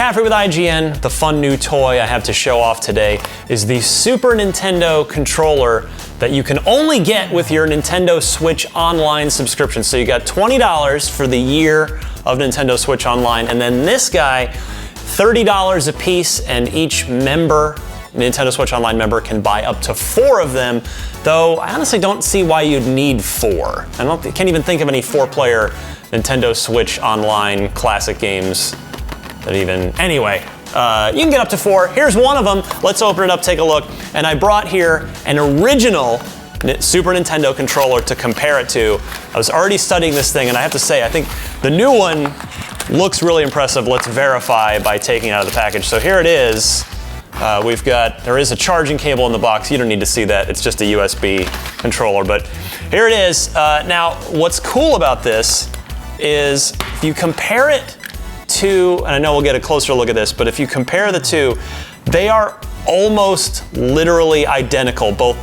McCaffrey with IGN. The fun new toy I have to show off today is the Super Nintendo controller that you can only get with your Nintendo Switch Online subscription. So you got $20 for the year of Nintendo Switch Online, and then this guy, $30 a piece, and each member, Nintendo Switch Online member, can buy up to 4 of them, though I honestly don't see why you'd need 4. I can't even think of any 4-player Nintendo Switch Online classic games that even, anyway, you can get up to 4. Here's one of them. Let's open it up, take a look. And I brought here an original Super Nintendo controller to compare it to. I was already studying this thing, and I have to say, I think the new one looks really impressive. Let's verify by taking it out of the package. So here it is. There is a charging cable in the box. You don't need to see that. It's just a USB controller, but here it is. Now, what's cool about this is if you compare it to, and I know we'll get a closer look at this, but if you compare the two, they are almost literally identical. Both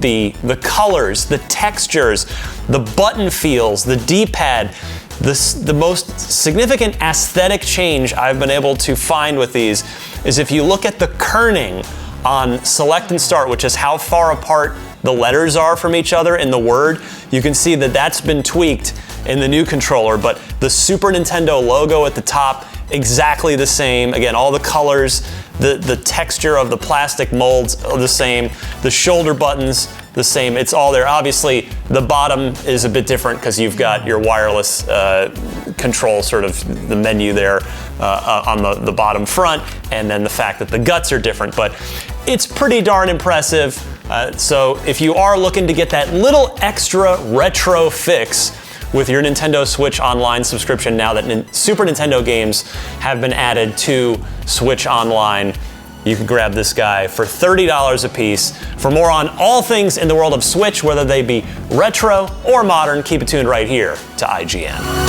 the colors, the textures, the button feels, the D-pad. The most significant aesthetic change I've been able to find with these is if you look at the kerning on select and start, which is how far apart the letters are from each other in the word, you can see that that's been tweaked in the new controller, but the Super Nintendo logo at the top, exactly the same. Again, all the colors, the texture of the plastic molds are the same, the shoulder buttons, the same. It's all there. Obviously, the bottom is a bit different because you've got your wireless control, sort of the menu there on the bottom front, and then the fact that the guts are different, but it's pretty darn impressive. So if you are looking to get that little extra retro fix with your Nintendo Switch Online subscription, now that Super Nintendo games have been added to Switch Online, you can grab this guy for $30 a piece. For more on all things in the world of Switch, whether they be retro or modern, keep it tuned right here to IGN.